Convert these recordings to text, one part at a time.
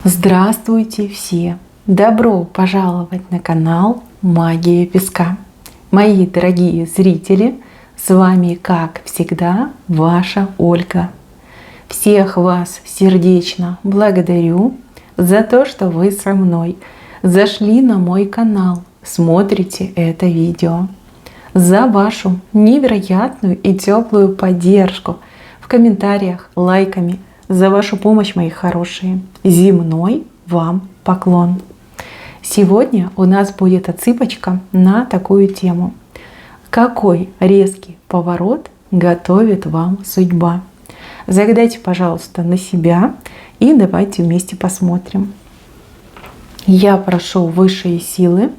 Здравствуйте все! Добро пожаловать на канал Магия Песка. Мои дорогие зрители, с вами, как всегда, ваша Ольга. Всех вас сердечно благодарю за то, что вы со мной зашли на мой канал, смотрите это видео, за вашу невероятную и теплую поддержку в комментариях, лайками, за вашу помощь, мои хорошие. Земной вам поклон. Сегодня у нас будет отсыпочка на такую тему. Какой резкий поворот готовит вам судьба? Загадайте, пожалуйста, на себя и давайте вместе посмотрим. Я прошу высшие силы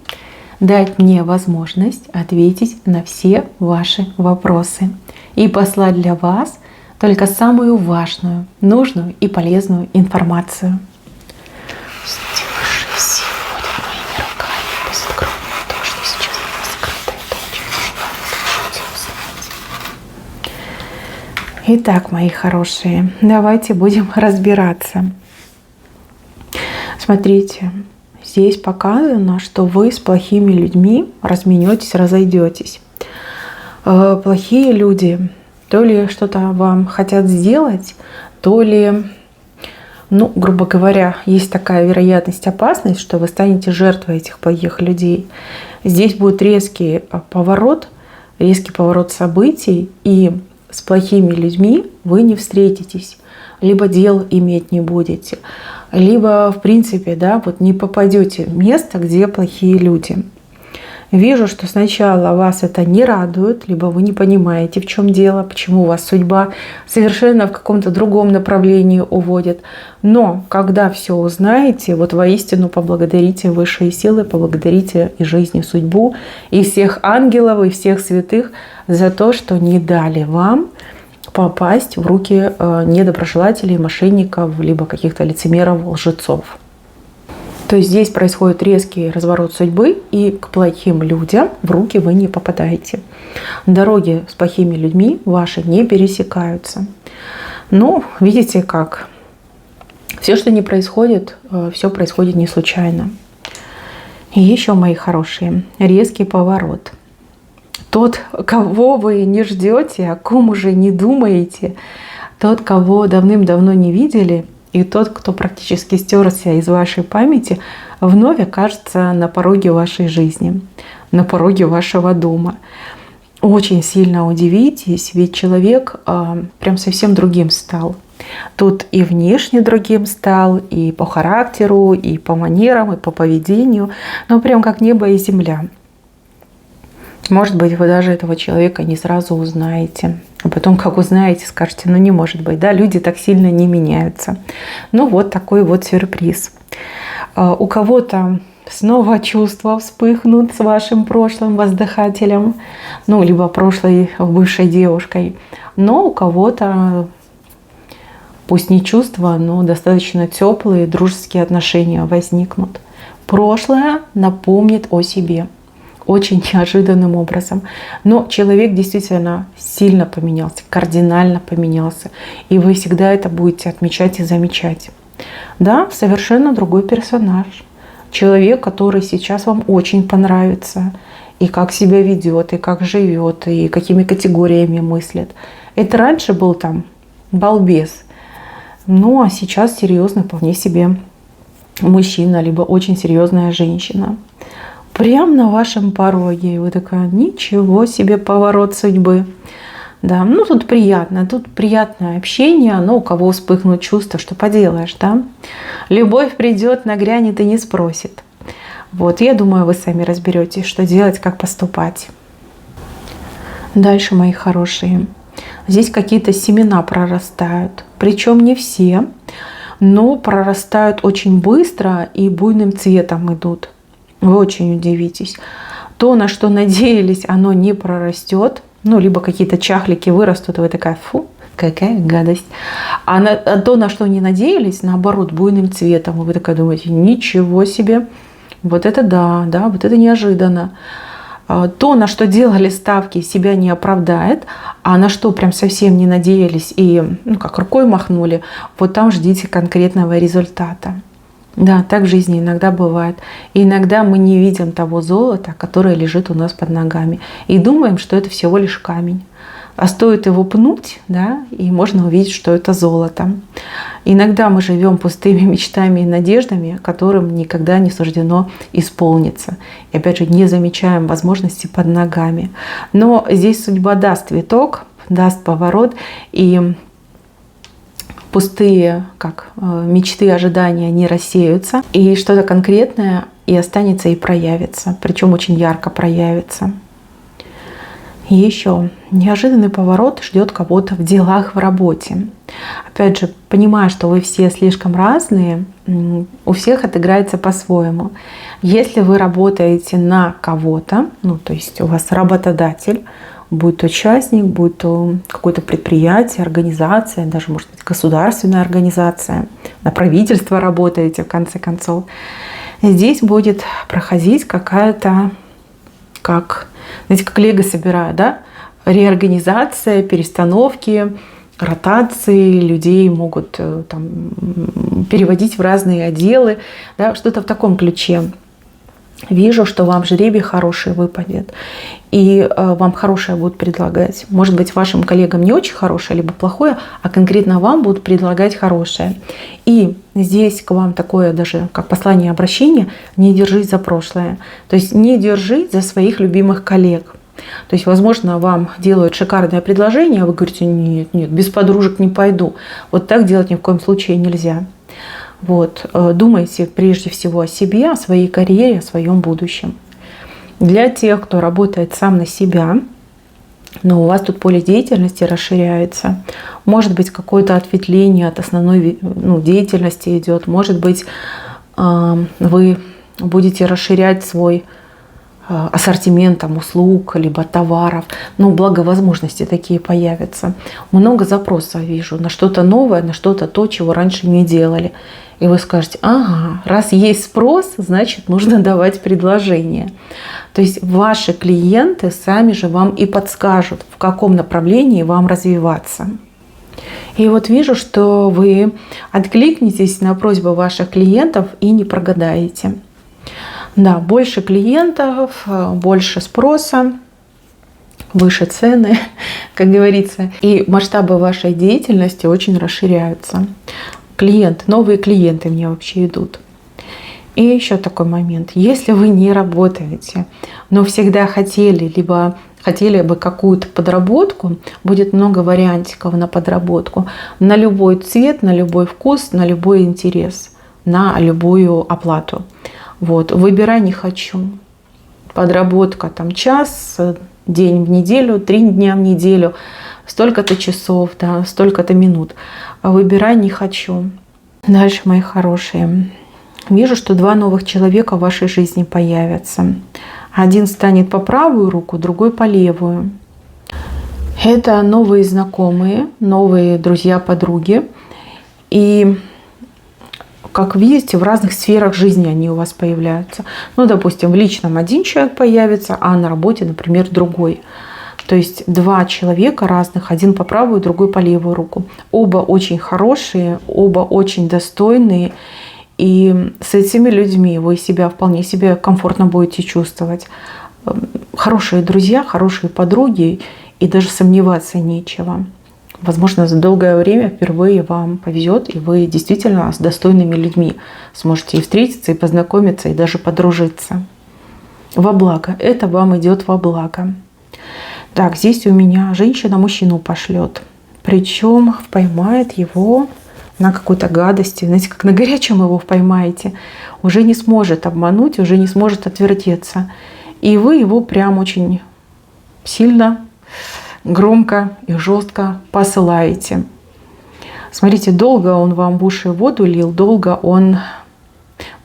дать мне возможность ответить на все ваши вопросы и послать для вас только самую важную, нужную и полезную информацию. Высшие силы водят моими руками по скромному то, что сейчас скрыто, это очень важно. Итак, мои хорошие, давайте будем разбираться. Смотрите, здесь показано, что вы с плохими людьми разменетесь, разойдетесь. Плохие люди то ли что-то вам хотят сделать, то ли, грубо говоря, есть такая вероятность, опасность, что вы станете жертвой этих плохих людей. Здесь будет резкий поворот событий, и с плохими людьми вы не встретитесь, либо дел иметь не будете, либо, в принципе, не попадете в место, где плохие люди. Вижу, что сначала вас это не радует, либо вы не понимаете, в чем дело, почему вас судьба совершенно в каком-то другом направлении уводит. Но когда все узнаете, воистину поблагодарите высшие силы, поблагодарите и жизнь, и судьбу, и всех ангелов, и всех святых за то, что не дали вам попасть в руки недоброжелателей, мошенников, либо каких-то лицемеров, лжецов. То есть здесь происходит резкий разворот судьбы, и к плохим людям в руки вы не попадаете. Дороги с плохими людьми ваши не пересекаются. Но видите как? Все, что не происходит, все происходит не случайно. И еще, мои хорошие, резкий поворот. Тот, кого вы не ждете, о ком уже не думаете, тот, кого давным-давно не видели, и тот, кто практически стерся из вашей памяти, вновь окажется на пороге вашей жизни, на пороге вашего дома. Очень сильно удивитесь, ведь человек прям совсем другим стал. Тут и внешне другим стал, и по характеру, и по манерам, и по поведению. Прям как небо и земля. Может быть, вы даже этого человека не сразу узнаете. А потом, как узнаете, скажете, не может быть, люди так сильно не меняются. Такой сюрприз. У кого-то снова чувства вспыхнут с вашим прошлым воздыхателем, либо прошлой бывшей девушкой. Но у кого-то, пусть не чувства, но достаточно теплые дружеские отношения возникнут. Прошлое напомнит о себе. Очень неожиданным образом. Но человек действительно сильно поменялся, кардинально поменялся. И вы всегда это будете отмечать и замечать. Совершенно другой персонаж. Человек, который сейчас вам очень понравится. И как себя ведет, и как живет, и какими категориями мыслит. Это раньше был балбес. А сейчас серьезный вполне себе мужчина, либо очень серьезная женщина. Прямо на вашем пороге. И вы такая, ничего себе поворот судьбы. Тут приятное общение, но у кого вспыхнут чувства, что поделаешь, Любовь придет, нагрянет и не спросит. Я думаю, вы сами разберетесь, что делать, как поступать. Дальше, мои хорошие. Здесь какие-то семена прорастают. Причем не все, но прорастают очень быстро и буйным цветом идут. Вы очень удивитесь. То, на что надеялись, оно не прорастет. Либо какие-то чахлики вырастут, и вы такая, фу, какая гадость. А то, на что не надеялись, наоборот, буйным цветом. И вы такая думаете, ничего себе. Вот это да, вот это неожиданно. То, на что делали ставки, себя не оправдает, а на что прям совсем не надеялись и как рукой махнули, вот там ждите конкретного результата. Да, так в жизни иногда бывает. И иногда мы не видим того золота, которое лежит у нас под ногами. И думаем, что это всего лишь камень. А стоит его пнуть, да, и можно увидеть, что это золото. Иногда мы живем пустыми мечтами и надеждами, которым никогда не суждено исполниться. И опять же, не замечаем возможности под ногами. Но здесь судьба даст виток, даст поворот, и пустые мечты, ожидания не рассеются, и что-то конкретное и останется, и проявится, причем очень ярко проявится. И еще неожиданный поворот ждет кого-то в делах, в работе. Опять же, понимая, что вы все слишком разные, у всех отыграется по-своему. Если вы работаете на кого-то, то есть у вас работодатель, будь то частник, будь то какое-то предприятие, организация, даже, может быть, государственная организация, на правительство работаете, в конце концов, здесь будет проходить какая-то, как лего собирают, да? Реорганизация, перестановки, ротации, людей могут переводить в разные отделы, да? Что-то в таком ключе. Вижу, что вам жребий хороший выпадет, и вам хорошее будут предлагать. Может быть, вашим коллегам не очень хорошее, либо плохое, а конкретно вам будут предлагать хорошее. И здесь к вам такое даже как послание обращения: не держись за прошлое. То есть не держись за своих любимых коллег. То есть, возможно, вам делают шикарное предложение, а вы говорите: нет, без подружек не пойду. Вот так делать ни в коем случае нельзя. Думайте прежде всего о себе, о своей карьере, о своем будущем. Для тех, кто работает сам на себя, но у вас тут поле деятельности расширяется, может быть, какое-то ответвление от основной деятельности идет, может быть, вы будете расширять свой ассортимент услуг, либо товаров. Благо возможности такие появятся. Много запросов вижу на что-то новое, на что-то то, чего раньше не делали. И вы скажете: ага, раз есть спрос, значит, нужно давать предложение. То есть ваши клиенты сами же вам и подскажут, в каком направлении вам развиваться. И вижу, что вы откликнетесь на просьбы ваших клиентов и не прогадаете. Да, больше клиентов, больше спроса, выше цены, как говорится. И масштабы вашей деятельности очень расширяются. Новые клиенты мне вообще идут. И еще такой момент. Если вы не работаете, но всегда хотели, либо хотели бы какую-то подработку, будет много вариантиков на подработку. На любой цвет, на любой вкус, на любой интерес, на любую оплату. Выбирай не хочу. Подработка час, день в неделю, 3 дня в неделю, столько-то часов, да, столько-то минут. Выбирай не хочу. Дальше, мои хорошие. Вижу, что 2 новых человека в вашей жизни появятся. Один станет по правую руку, другой по левую. Это новые знакомые, новые друзья, подруги. И как видите, в разных сферах жизни они у вас появляются. Допустим, в личном один человек появится, а на работе, например, другой. То есть 2 человека разных, один по правую, другой по левую руку. Оба очень хорошие, оба очень достойные. И с этими людьми вы себя вполне себе комфортно будете чувствовать. Хорошие друзья, хорошие подруги, и даже сомневаться нечего. Возможно, за долгое время впервые вам повезет, и вы действительно с достойными людьми сможете и встретиться, и познакомиться, и даже подружиться. Во благо. Это вам идет во благо. Так, здесь у меня женщина мужчину пошлет. Причем поймает его на какой-то гадости. Знаете, как на горячем его поймаете. Уже не сможет обмануть, уже не сможет отвертеться. И вы его прям очень сильно, громко и жестко посылаете. Смотрите, долго он вам в уши воду лил, долго он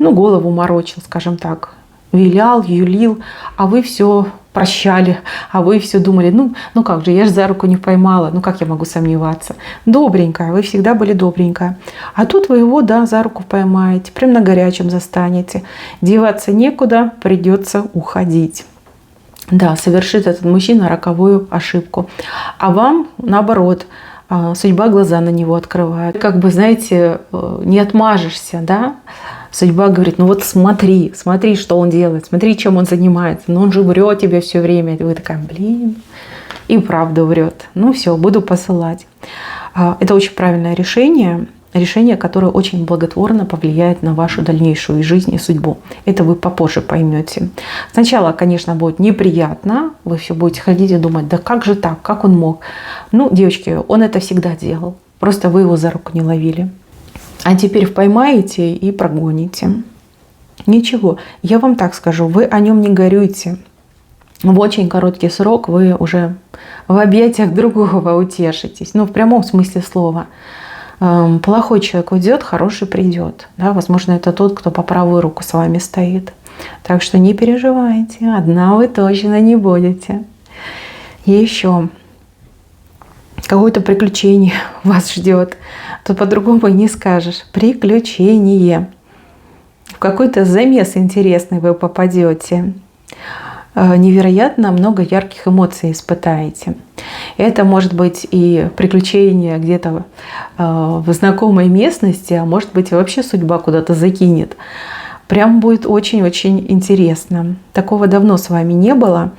голову морочил, скажем так. Вилял, юлил, а вы все прощали, а вы все думали: как же, я же за руку не поймала, как я могу сомневаться. Добренькая, вы всегда были добренькая. А тут вы его, за руку поймаете, прям на горячем застанете. Деваться некуда, придется уходить. Да, совершит этот мужчина роковую ошибку. А вам, наоборот, Судьба глаза на него открывает. Как бы, знаете, не отмажешься, да? Судьба говорит, ну вот смотри, смотри, что он делает, смотри, чем он занимается. Но он же врет тебе все время. И вы такая, блин, и правда врет. Ну все, буду посылать. Это очень правильное решение. Решение, которое очень благотворно повлияет на вашу дальнейшую жизнь и судьбу. Это вы попозже поймете. Сначала, конечно, будет неприятно. Вы все будете ходить и думать, да как же так, как он мог? Ну, девочки, он это всегда делал. Просто вы его за руку не ловили. А теперь поймаете и прогоните. Ничего, я вам так скажу, вы о нем не горюйте. В очень короткий срок вы уже в объятиях другого утешитесь. Ну, в прямом смысле слова. Плохой человек уйдет, хороший придет. Да, возможно, это тот, кто по правую руку с вами стоит. Так что не переживайте, одна вы точно не будете. И еще какое-то приключение вас ждет. Тут по-другому и не скажешь. Приключение. В какой-то замес интересный вы попадете. Невероятно много ярких эмоций испытаете. Это может быть и приключение где-то в знакомой местности, а может быть вообще судьба куда-то закинет. Прям будет очень-очень интересно. Такого давно с вами не было.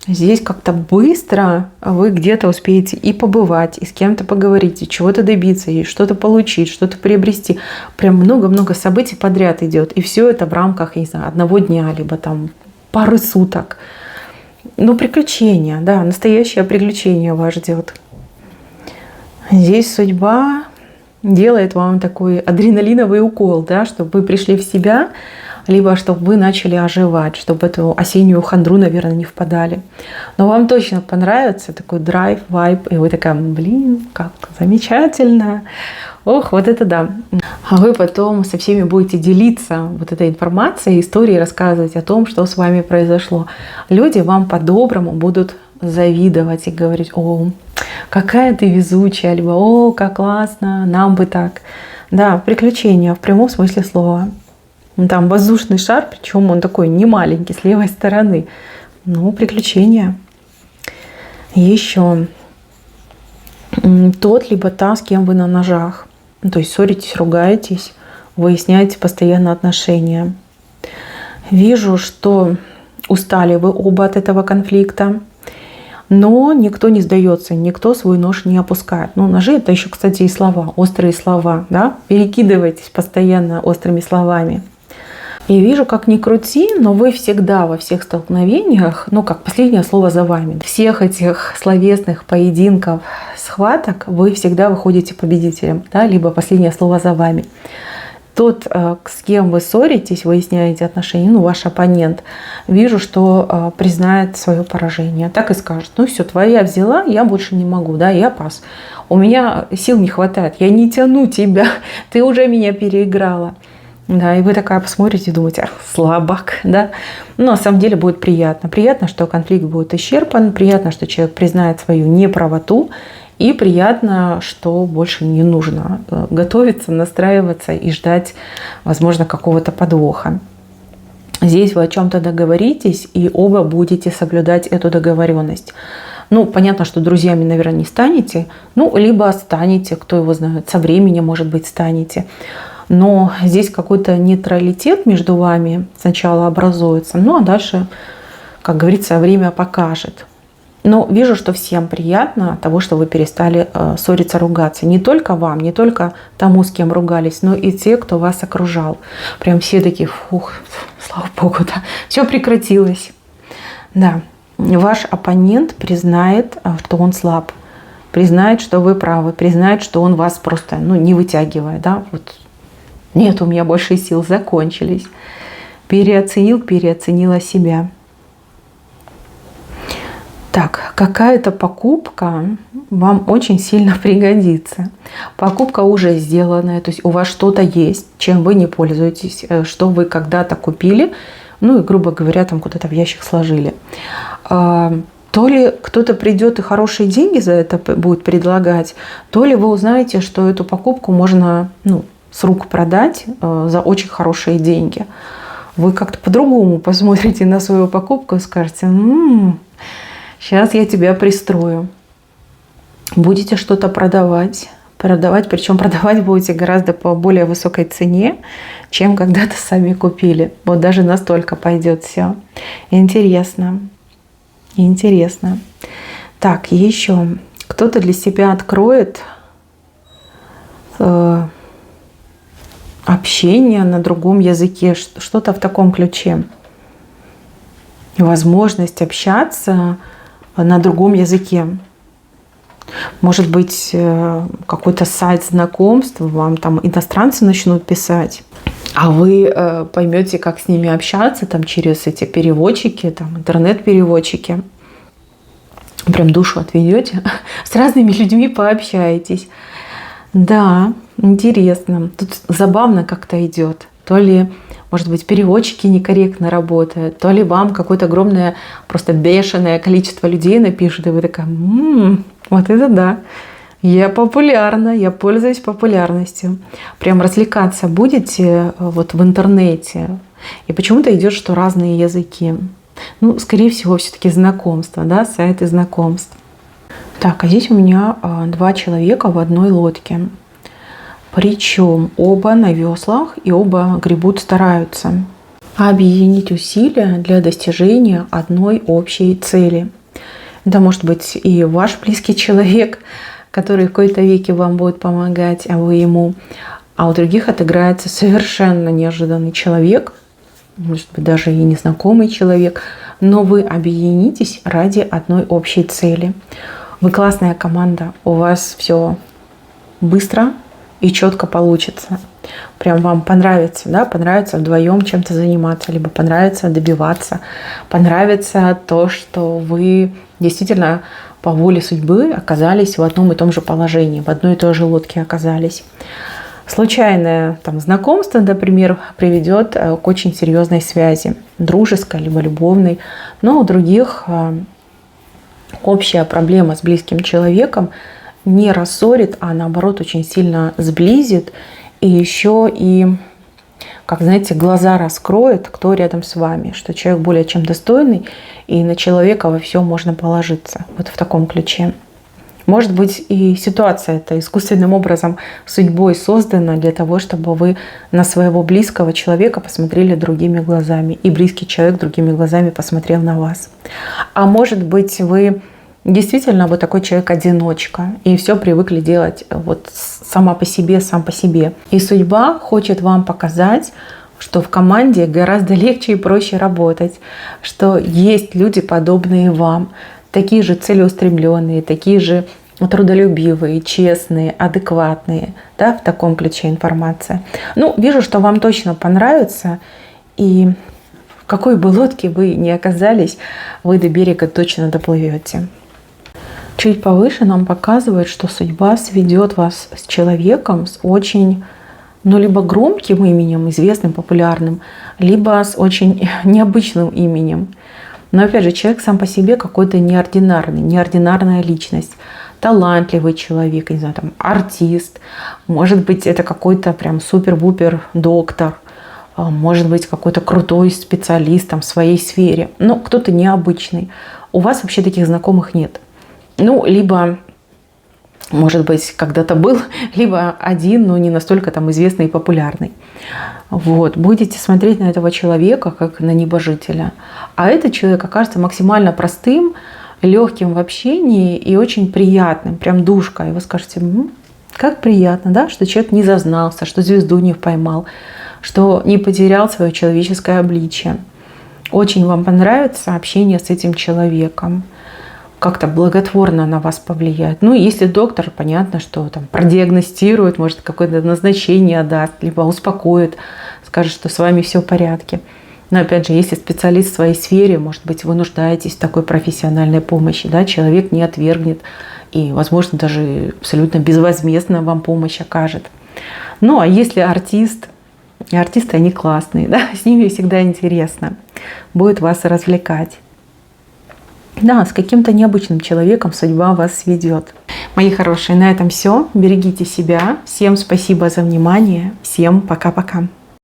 Здесь как-то быстро вы где-то успеете и побывать, и с кем-то поговорить, и чего-то добиться, и что-то получить, что-то приобрести. Прям много-много событий подряд идет. И все это в рамках, я не знаю, одного дня, либо там пары суток. Ну, приключения, да, настоящее приключение вас ждет. Здесь судьба делает вам такой адреналиновый укол, да, чтобы вы пришли в себя, либо чтобы вы начали оживать, чтобы в эту осеннюю хандру, наверное, не впадали. Но вам точно понравится такой драйв, вайб, и вы такая, блин, как замечательно. Ох, вот это да. А вы потом со всеми будете делиться вот этой информацией, историей, рассказывать о том, что с вами произошло. Люди вам по-доброму будут завидовать и говорить, о, какая ты везучая, либо о, как классно, нам бы так. Да, приключения в прямом смысле слова. Там воздушный шар, причем он такой не маленький, с левой стороны. Ну, приключения. Еще тот, либо та, с кем вы на ножах. То есть ссоритесь, ругаетесь, выясняете постоянно отношения. Вижу, что устали вы оба от этого конфликта, но никто не сдается, никто свой нож не опускает. Ну, ножи — это еще, кстати, и слова, острые слова, да? Перекидывайтесь постоянно острыми словами. И вижу, как ни крути, но вы всегда во всех столкновениях, ну, как последнее слово за вами. Всех этих словесных поединков, схваток вы всегда выходите победителем, да, либо последнее слово за вами. Тот, с кем вы ссоритесь, выясняете отношения, ну, ваш оппонент, вижу, что признает свое поражение. Так и скажет, ну все, твоя взяла, я больше не могу, да, я пас. У меня сил не хватает, я не тяну тебя, ты уже меня переиграла. Да, и вы такая посмотрите и думаете, ах, слабак, да. Но на самом деле будет приятно. Приятно, что конфликт будет исчерпан, приятно, что человек признает свою неправоту, и приятно, что больше не нужно готовиться, настраиваться и ждать, возможно, какого-то подвоха. Здесь вы о чем-то договоритесь, и оба будете соблюдать эту договоренность. Ну, понятно, что друзьями, наверное, не станете, ну, либо станете, кто его знает, со временем, может быть, станете. Но здесь какой-то нейтралитет между вами сначала образуется, ну а дальше, как говорится, время покажет. Но вижу, что всем приятно от того, что вы перестали ссориться, ругаться. Не только вам, не только тому, с кем ругались, но и те, кто вас окружал. Прям все такие, фух, слава богу, да, все прекратилось. Да, ваш оппонент признает, что он слаб, признает, что вы правы, признает, что он вас просто, ну, не вытягивает, да, вот. Нет, у меня больше сил, закончились. Переоценила себя. Так, какая-то покупка вам очень сильно пригодится. Покупка уже сделанная, то есть у вас что-то есть, чем вы не пользуетесь, что вы когда-то купили, ну и, грубо говоря, там куда-то в ящик сложили. То ли кто-то придет и хорошие деньги за это будет предлагать, то ли вы узнаете, что эту покупку можно, ну, с рук продать за очень хорошие деньги. Вы как-то по-другому посмотрите на свою покупку и скажете, сейчас я тебя пристрою. будете что-то продавать, причем продавать будете гораздо по более высокой цене, чем когда-то сами купили. Вот даже настолько пойдет все. Интересно. Интересно. Так, еще кто-то для себя откроет общение на другом языке, что-то в таком ключе. Возможность общаться на другом языке. Может быть, какой-то сайт знакомств, вам там иностранцы начнут писать, а вы поймете, как с ними общаться там, через эти переводчики, там, интернет-переводчики. Прям душу отведете, с разными людьми пообщаетесь. Да, интересно. Тут забавно как-то идет. То ли, может быть, переводчики некорректно работают, то ли вам какое-то огромное, просто бешеное количество людей напишут, и вы такая, вот это да, я популярна, я пользуюсь популярностью. Прям развлекаться будете вот в интернете. И почему-то идет, что разные языки. Ну, скорее всего, все-таки знакомства, да, сайты знакомств. Так, а здесь у меня 2 человека в одной лодке. Причем оба на веслах и оба гребут, стараются объединить усилия для достижения одной общей цели. Это может быть и ваш близкий человек, который в какой-то веке вам будет помогать, а вы ему. А у других отыграется совершенно неожиданный человек, может быть, даже и незнакомый человек, но вы объединитесь ради одной общей цели. Вы классная команда, у вас все быстро и четко получится. Прям вам понравится, да, понравится вдвоем чем-то заниматься, либо понравится добиваться, понравится то, что вы действительно по воле судьбы оказались в одном и том же положении, в одной и той же лодке оказались. Случайное там знакомство, например, приведет к очень серьезной связи, дружеской либо любовной, но у других общая проблема с близким человеком не рассорит, а наоборот очень сильно сблизит, и еще и, как знаете, глаза раскроет, кто рядом с вами, что человек более чем достойный, и на человека во всем можно положиться. Вот в таком ключе. Может быть, и ситуация эта искусственным образом судьбой создана для того, чтобы вы на своего близкого человека посмотрели другими глазами, и близкий человек другими глазами посмотрел на вас. А может быть, вы действительно вот такой человек-одиночка, и все привыкли делать вот сама по себе, сам по себе. И судьба хочет вам показать, что в команде гораздо легче и проще работать, что есть люди, подобные вам, такие же целеустремленные, такие же трудолюбивые, честные, адекватные, да, в таком ключе информация. Ну, вижу, что вам точно понравится, и в какой бы лодке вы ни оказались, вы до берега точно доплывете. Чуть повыше нам показывает, что судьба сведет вас с человеком с очень, либо громким именем, известным, популярным, либо с очень необычным именем. Но опять же, человек сам по себе какой-то неординарный, неординарная личность, талантливый человек, не знаю, там, артист, может быть, это какой-то прям супер-пупер доктор, может быть, какой-то крутой специалист там, в своей сфере, но кто-то необычный. У вас вообще таких знакомых нет. Ну, либо, может быть, когда-то был, либо один, но не настолько там известный и популярный. Вот. Будете смотреть на этого человека как на небожителя. А этот человек окажется максимально простым, легким в общении и очень приятным, прям душка. И вы скажете, как приятно, да, что человек не зазнался, что звезду не поймал, что не потерял свое человеческое обличие. Очень вам понравится общение с этим человеком. Как-то благотворно на вас повлияет. Ну, если доктор, понятно, что там продиагностирует, может, какое-то назначение даст, либо успокоит, скажет, что с вами все в порядке. Но, опять же, если специалист в своей сфере, может быть, вы нуждаетесь в такой профессиональной помощи, да, человек не отвергнет и, возможно, даже абсолютно безвозмездно вам помощь окажет. Ну, а если артист, и артисты, они классные, да, с ними всегда интересно, будет вас развлекать. Да, с каким-то необычным человеком судьба вас сведет. Мои хорошие, на этом все. Берегите себя. Всем спасибо за внимание. Всем пока-пока.